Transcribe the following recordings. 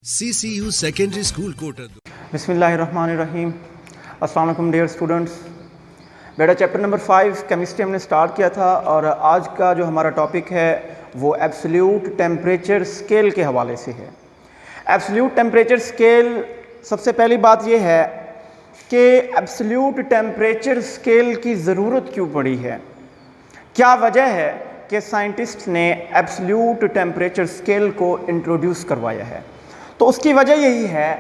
CCU secondary school कोटर। बिस्मिल्लाहिर्रहमानिर्रहीम। अस्सलाम वालेकुम डियर स्टूडेंट्स। बेटा चैप्टर नंबर 5 केमिस्ट्री हमने स्टार्ट किया था और आज का जो हमारा टॉपिक है वो एब्सोल्यूट टेम्परेचर स्केल के हवाले से है। एब्सोल्यूट टेम्परेचर स्केल, सबसे पहली बात ये है कि एब्सोल्यूट टेम्परेचर स्केल की ज़रूरत क्यों पड़ी है, क्या वजह है कि साइंटिस्ट ने एब्सोल्यूट टेम्परेचर स्केल को इंट्रोड्यूस करवाया है। तो उसकी वजह यही है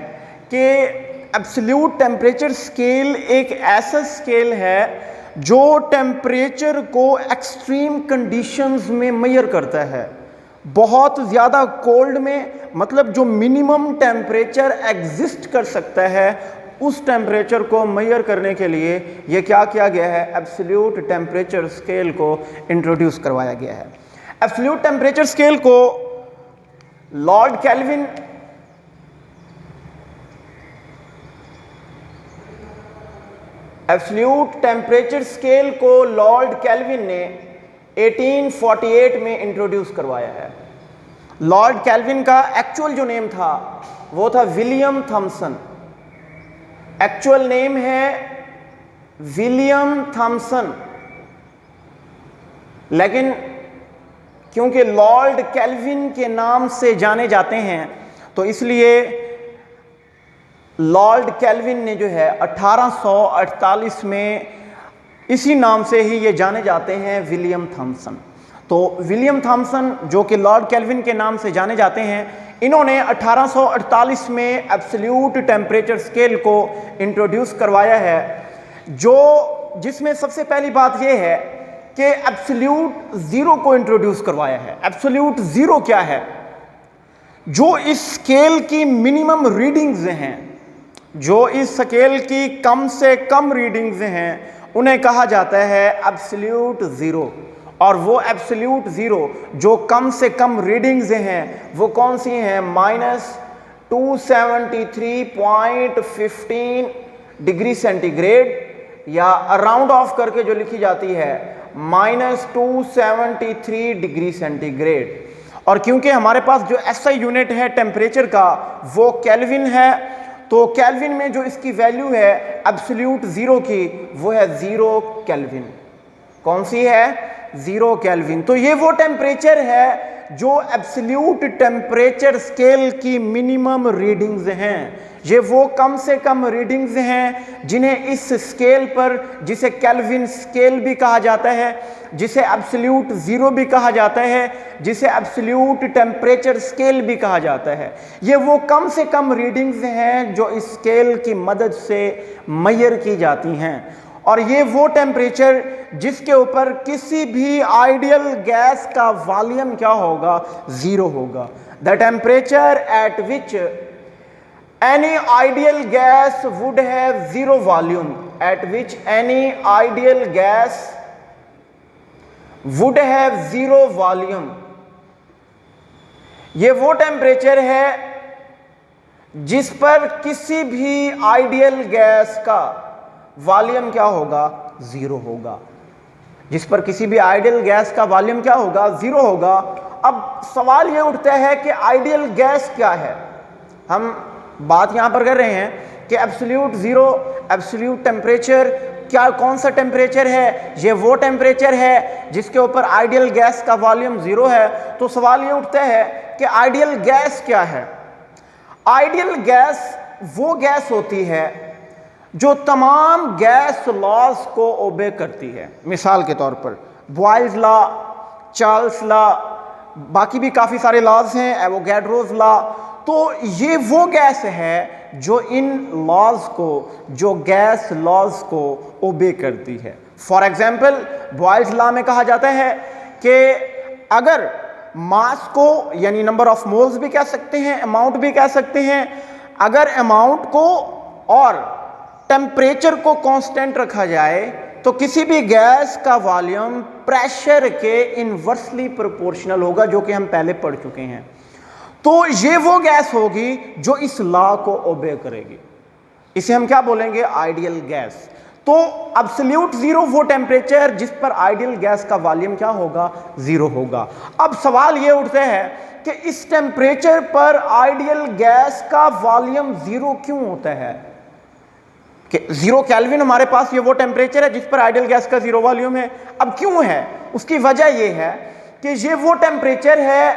कि एब्सोल्यूट टेम्परेचर स्केल एक ऐसा स्केल है जो टेम्परेचर को एक्सट्रीम कंडीशंस में मेजर करता है। बहुत ज़्यादा कोल्ड में, मतलब जो मिनिमम टेम्परेचर एग्जिस्ट कर सकता है, उस टेम्परेचर को मेजर करने के लिए ये क्या किया गया है, एब्सोल्यूट टेम्परेचर स्केल को इंट्रोड्यूस करवाया गया है। एब्सोल्यूट टेम्परेचर स्केल को Lord kelvin absolute temperature scale को लॉर्ड केल्विन ने 1848 में इंट्रोड्यूस करवाया है। लॉर्ड केल्विन का एक्चुअल जो नेम था वो था विलियम थॉमसन। एक्चुअल नेम है विलियम थॉमसन, लेकिन क्योंकि लॉर्ड केल्विन के नाम से जाने जाते हैं तो इसलिए लॉर्ड केल्विन ने जो है 1848 में इसी नाम से ही ये जाने जाते हैं, विलियम थॉमसन। तो विलियम थॉमसन जो कि लॉर्ड केल्विन के नाम से जाने जाते हैं, इन्होंने 1848 में एब्सोल्यूट टेम्परेचर स्केल को इंट्रोड्यूस करवाया है, जिसमें सबसे पहली बात यह है कि एब्सोल्यूट ज़ीरो को इंट्रोड्यूस करवाया है। एब्सोल्यूट ज़ीरो क्या है? जो इस स्केल की मिनिमम रीडिंग्स हैं, जो इस स्केल की कम से कम रीडिंग्स हैं, उन्हें कहा जाता है एब्सोल्यूट ज़ीरो। और वो एब्सोल्यूट ज़ीरो जो कम से कम रीडिंग्स हैं वो कौन सी हैं? -273.15 डिग्री सेंटीग्रेड, या राउंड ऑफ करके जो लिखी जाती है -273 डिग्री सेंटीग्रेड। और क्योंकि हमारे पास जो SI यूनिट है टेम्परेचर का वो केल्विन है, तो केल्विन में जो इसकी वैल्यू है एब्सोल्यूट ज़ीरो की वो है 0 केल्विन। कौन सी है? 0 केल्विन। तो ये वो टेम्परेचर है जो एब्सोल्यूट टेम्परेचर स्केल की मिनिमम रीडिंग्स हैं। ये वो कम से कम रीडिंग्स हैं जिन्हें इस स्केल पर, जिसे केल्विन स्केल भी कहा जाता है, जिसे एब्सोल्यूट ज़ीरो भी कहा जाता है, जिसे एब्सोल्यूट टेम्परेचर स्केल भी कहा जाता है, ये वो कम से कम रीडिंग्स हैं जो इस स्केल की मदद से मेजर की जाती हैं। और ये वो टेम्परेचर जिसके ऊपर किसी भी आइडियल गैस का वॉल्यूम क्या होगा? ज़ीरो होगा। The temperature at which any ideal gas would have zero volume, at which any ideal gas would have zero volume, ये वो टेम्परेचर है जिस पर किसी भी आइडियल गैस का वॉल्यूम क्या होगा? ज़ीरो होगा। जिस पर किसी भी आइडियल गैस का वॉल्यूम क्या होगा? ज़ीरो होगा। अब सवाल ये उठता है कि आइडियल गैस क्या है? हम बात यहाँ पर कर रहे हैं कि एब्सोल्यूट ज़ीरो, एब्सोल्यूट टेम्परेचर क्या, कौन सा टेम्परेचर है? ये वो टेम्परेचर है जिसके ऊपर आइडियल गैस का वॉल्यूम ज़ीरो है। तो सवाल ये उठता है कि आइडियल गैस क्या है? आइडियल गैस वो गैस होती है जो तमाम गैस लॉज को ओबे करती है। मिसाल के तौर पर बॉयल्स लॉ, चार्ल्स लॉ, बाकी भी काफ़ी सारे लॉज हैं, एवोगैड्रोस लॉ। तो ये वो गैस है जो इन लॉज को, जो गैस लॉज को ओबे करती है। फॉर एग्जाम्पल बॉयल्स लॉ में कहा जाता है कि अगर मास को, यानी नंबर ऑफ मोल्स भी कह सकते हैं, अमाउंट भी कह सकते हैं, अगर अमाउंट को और टेम्परेचर को कांस्टेंट रखा जाए तो किसी भी गैस का वॉल्यूम प्रेशर के इनवर्सली प्रोपोर्शनल होगा, जो कि हम पहले पढ़ चुके हैं। तो ये वो गैस होगी जो इस लॉ को ओबे करेगी। इसे हम क्या बोलेंगे? Ideal gas. तो एब्सोल्यूट जीरो वो टेम्परेचर जिस पर आइडियल गैस का वॉल्यूम क्या होगा, जीरो होगा। अब सवाल ये उठते हैं कि इस टेम्परेचर पर आइडियल गैस का वॉल्यूम जीरो क्यों होता है? कि 0 केल्विन हमारे पास ये वो टेम्परेचर है जिस पर आइडियल गैस का जीरो वॉल्यूम है। अब क्यों है? उसकी वजह ये है कि ये वो टेम्परेचर है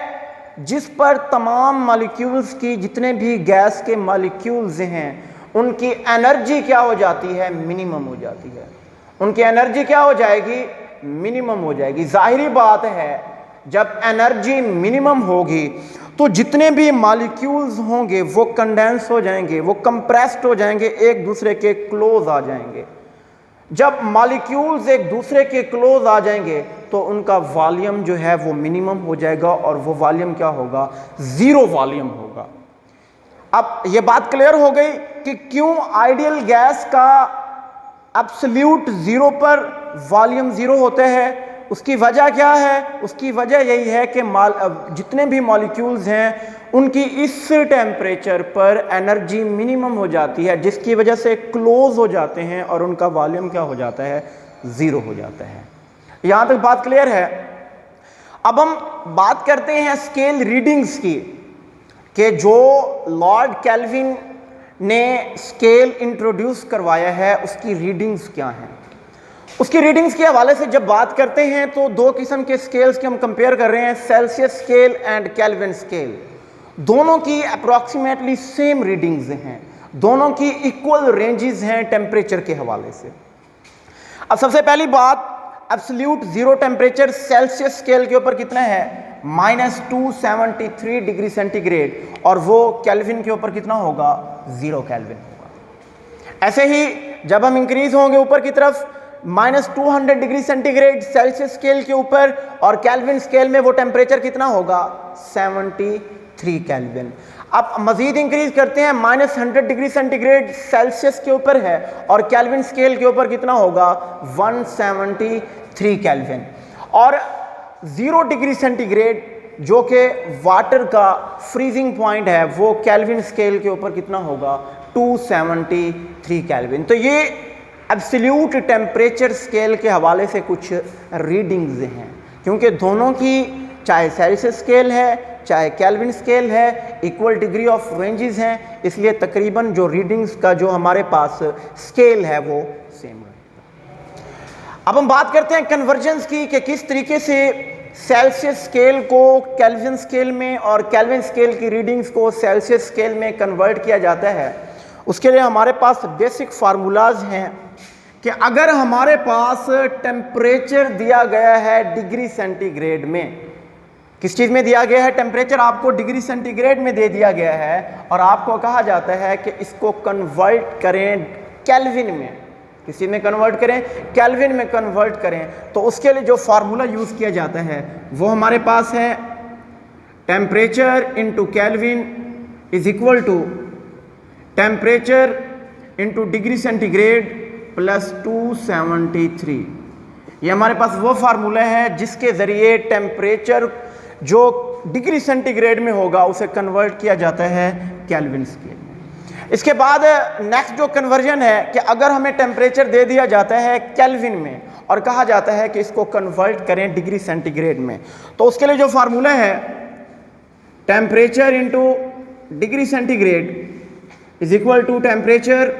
जिस पर तमाम मॉलिक्यूल्स की, जितने भी गैस के मॉलिक्यूल्स हैं, उनकी एनर्जी क्या हो जाती है, मिनिमम हो जाती है। उनकी एनर्जी क्या हो जाएगी, मिनिमम हो जाएगी। जाहिरी बात है जब एनर्जी मिनिमम होगी तो जितने भी मॉलिक्यूल्स होंगे वो कंडेंस हो जाएंगे, वो कंप्रेस्ड हो जाएंगे, एक दूसरे के क्लोज आ जाएंगे। जब मॉलिक्यूल्स एक दूसरे के क्लोज आ जाएंगे तो उनका वॉल्यूम जो है वो मिनिमम हो जाएगा और वो वॉल्यूम क्या होगा, जीरो वॉल्यूम होगा। अब ये बात क्लियर हो गई कि क्यों आइडियल गैस का एब्सोल्यूट जीरो पर वॉल्यूम जीरो होते हैं। उसकी वजह क्या है? उसकी वजह यही है कि जितने भी मॉलिक्यूल्स हैं उनकी इस टेम्परेचर पर एनर्जी मिनिमम हो जाती है, जिसकी वजह से क्लोज हो जाते हैं और उनका वॉल्यूम क्या हो जाता है, जीरो हो जाता है। यहां तक बात क्लियर है। अब हम बात करते हैं स्केल रीडिंग्स की, कि जो लॉर्ड केल्विन ने स्केल इंट्रोड्यूस करवाया है उसकी रीडिंग्स क्या हैं। उसकी रीडिंग्स के हवाले से जब बात करते हैं तो दो किस्म के स्केल्स के हम कंपेयर कर रहे हैं, Celsius scale and kelvin scale. दोनों की अप्रॉक्सीमेटली सेम रीडिंग्स हैं, दोनों की इक्वल रेंजेस हैं टेम्परेचर के हवाले से। अब सबसे पहली बात, absolute zero temperature Celsius scale के ऊपर कितना है, -273 डिग्री सेंटीग्रेड, और वो केल्विन के ऊपर कितना होगा, 0 केल्विन होगा। ऐसे ही जब हम इंक्रीज होंगे ऊपर की तरफ, -200 डिग्री सेंटीग्रेड सेल्सियस स्केल के ऊपर, और केल्विन स्केल में वो टेम्परेचर कितना होगा, 73 केल्विन। अब मजीद इंक्रीज करते हैं, -100 डिग्री सेंटीग्रेड सेल्सियस के ऊपर है और केल्विन स्केल के ऊपर कितना होगा, 173 केल्विन। और 0 डिग्री सेंटीग्रेड जो कि वाटर का फ्रीजिंग पॉइंट है, वो केल्विन स्केल के ऊपर कितना होगा, 273 केल्विन। तो ये एब्सोल्यूट टेम्परेचर स्केल के हवाले से कुछ रीडिंग्स हैं, क्योंकि दोनों की चाहे सेल्सियस स्केल है चाहे केल्विन स्केल है, इक्वल डिग्री ऑफ रेंजेस हैं, इसलिए तकरीबन जो रीडिंग्स का जो हमारे पास स्केल है वो सेम है। अब हम बात करते हैं कन्वर्जेंस की, कि किस तरीके से सेल्सियस स्केल को केल्विन स्केल में और केल्विन स्केल की रीडिंग्स को सेल्सियस स्केल में कन्वर्ट किया जाता है। उसके लिए हमारे पास बेसिक फार्मूलाज हैं कि अगर हमारे पास टेम्परेचर दिया गया है डिग्री सेंटीग्रेड में, किस चीज़ में दिया गया है, टेम्परेचर आपको डिग्री सेंटीग्रेड में दे दिया गया है और आपको कहा जाता है कि इसको कन्वर्ट करें केल्विन में। किस चीज़ में कन्वर्ट करें, केल्विन में कन्वर्ट करें। तो उसके लिए जो फार्मूला यूज़ किया जाता है वो हमारे पास है, temperature into kelvin is equal to temperature into degree centigrade plus 273। ये हमारे पास वो फार्मूला है जिसके ज़रिए टेम्परेचर जो डिग्री सेंटीग्रेड में होगा उसे कन्वर्ट किया जाता है केल्विन स्केल में। इसके बाद नेक्स्ट जो कन्वर्जन है कि अगर हमें टेम्परेचर दे दिया जाता है केल्विन में और कहा जाता है कि इसको कन्वर्ट करें डिग्री सेंटीग्रेड में, तो उसके लिए जो फार्मूला है, temperature into degree centigrade is equal to temperature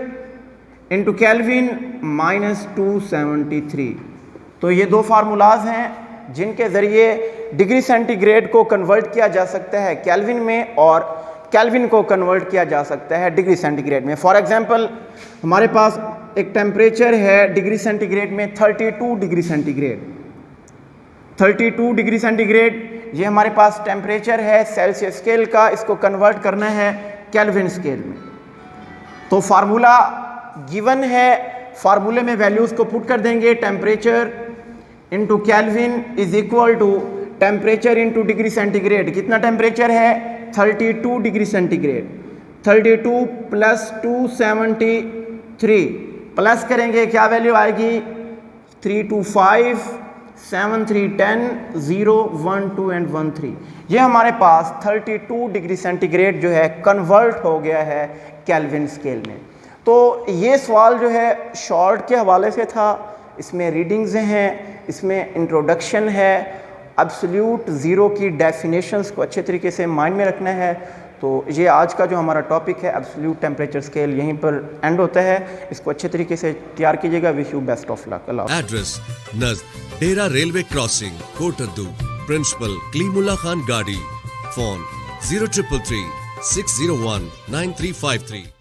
into kelvin -273। तो ये दो फार्मूलाज हैं जिनके ज़रिए डिग्री सेंटीग्रेड को कन्वर्ट किया जा सकता है केल्विन में और केल्विन को कन्वर्ट किया जा सकता है डिग्री सेंटीग्रेड में। फॉर एग्जांपल हमारे पास एक टेम्परेचर है डिग्री सेंटीग्रेड में 32 डिग्री सेंटीग्रेड, 32 डिग्री सेंटीग्रेड ये हमारे पास टेम्परेचर है सेल्सियस स्केल का, इसको कन्वर्ट करना है केल्विन स्केल में। तो फार्मूला गिवन है, फार्मूले में वैल्यूज़ को पुट कर देंगे, temperature into kelvin is equal to temperature into degree centigrade. कितना टेम्परेचर है, 32 डिग्री सेंटीग्रेड, 32 प्लस 273 प्लस करेंगे क्या वैल्यू आएगी, 325 7 3 10 0 1 2 एंड 1 3। ये हमारे पास 32 डिग्री सेंटीग्रेड जो है कन्वर्ट हो गया है केल्विन स्केल में। तो ये सवाल जो है शॉर्ट के हवाले से था, इसमें रीडिंग्स हैं, इसमें इंट्रोडक्शन है, एब्सोल्यूट ज़ीरो की डेफिनेशंस को अच्छे तरीके से माइंड में रखना है। तो ये आज का जो हमारा टॉपिक है एब्सोल्यूट टेम्परेचर स्केल यहीं पर एंड होता है। इसको अच्छे तरीके से तैयार कीजिएगा। Wish you best of luck. अल्लाह। एड्रेस नज़द डेरा railway crossing Kot Addu. Principal Kalimullah Khan गाड़ी। फोन 0333 601 9353।